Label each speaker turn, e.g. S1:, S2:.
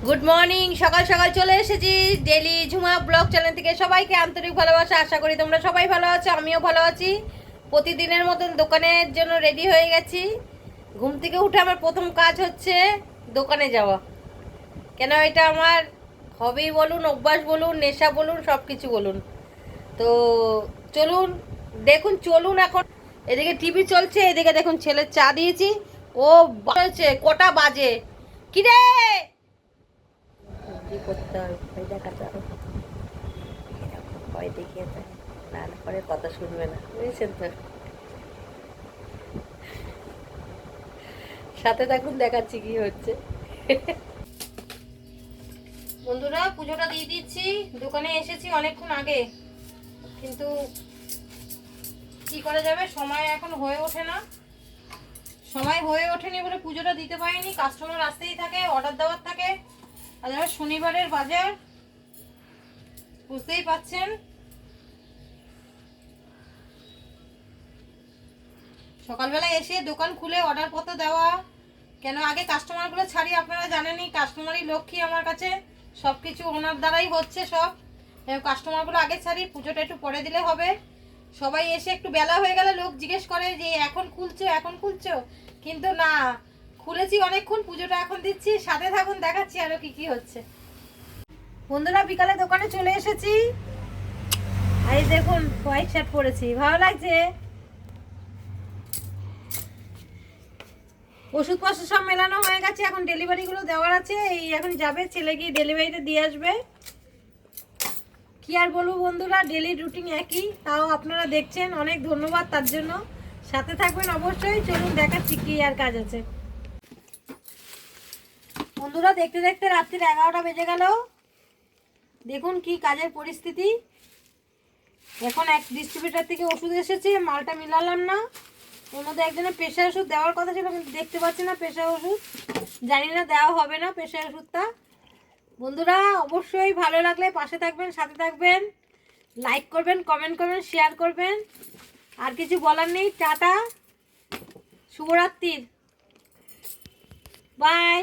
S1: Good morning. সকাল সকাল চলে এসেছি ডেলি ঝুমা ব্লগ চ্যানেল থেকে। সবাইকে আন্তরিক ভালোবাসা। আশা করি তোমরা সবাই ভালো আছো, আমিও ভালো আছি। প্রতিদিনের মতন দোকানের জন্য রেডি হয়ে গেছি। ঘুম থেকে উঠে আমার প্রথম কাজ হচ্ছে দোকানে যাওয়া। কেন এটা আমার হবি বলুন, অভ্যাস বলুন, নেশা বলুন, সব কিছু বলুন। তো চলুন দেখুন, চলুন। এখন এদিকে টিভি চলছে, এদিকে দেখুন ছেলের চা দিয়েছি। ও হচ্ছে কটা বাজে কি রে, কি করতে হবে ভয় দেখাতে হবে। ভয় দেখিয়ে দেয়, না পরে কথা শুনবে না, বুঝেছেন তো। সাথে থাকুন, দেখাচ্ছি কি হচ্ছে। বন্ধুরা, পুজোটা দিয়ে দিচ্ছি। দোকানে এসেছি অনেকক্ষণ আগে, কিন্তু কি করা যাবে, সময় এখন হয়ে ওঠে না। সময় হয়ে ওঠেনি বলে পুজোটা দিতে পারিনি। কাস্টমার আসতেই থাকে, অর্ডার দেওয়ার থাকে। আর শনিবারের বাজার, বুঝতেই পাচ্ছেন। সকালবেলা এসে দোকান খুলে অর্ডার পত্র দেওয়া, কেন আগে কাস্টমারগুলো ছাড়ি, আপনারা জানেনই কাস্টমারই লক্ষ্মী আমার কাছে। সব কিছু ওনার দ্বারাই হচ্ছে সব। কাস্টমারগুলো আগে ছাড়ি, পুজোটা একটু পরে দিলে হবে। সবাই এসে একটু বেলা হয়ে গেলে লোক জিজ্ঞেস করে যে এখন খুলছো, এখন খুলছো, কিন্তু না, খুলেছি অনেকক্ষণ, পুজোটা এখন দিচ্ছি। সাথে থাকুন, দেখাচ্ছি আরো কি কি হচ্ছে। বন্ধুরা, বিকালে দোকানে চলে এসেছি। এই দেখুন হোয়াইট শার্ট পরেছি, ভালো লাগছে। ওষুধপত্র সব মেলানো হয়ে গেছে, এখন ডেলিভারিগুলো দেওয়ার আছে। এই এখন যাবে ছেলে, গিয়ে ডেলিভারিতে দিয়ে আসবে। কি আর বলবো বন্ধুরা, ডেলি রুটিন একই, তাও আপনারা দেখছেন, অনেক ধন্যবাদ তার জন্য। সাথে থাকবেন অবশ্যই। চলুন দেখাচ্ছি কি আর কাজ আছে। বন্ধুরা, দেখতে দেখতে রাত্রির 11টা বেজে গেল। দেখুন কি কাজের পরিস্থিতি। এখন এক ডিস্ট্রিবিউটার থেকে ওষুধ এসেছে, মালটা মিলালাম না। ওর মধ্যে একজনের প্রেশার ওষুধ দেওয়ার কথা ছিল, কিন্তু দেখতে পাচ্ছি না প্রেশার ওষুধ। জানি না দেওয়া হবে না প্রেশার ওষুধটা। বন্ধুরা, অবশ্যই ভালো লাগলে পাশে থাকবেন, সাথে থাকবেন, লাইক করবেন, কমেন্ট করবেন, শেয়ার করবেন। আর কিছু বলার নেই। টাটা, শুভরাত্রির, বাই।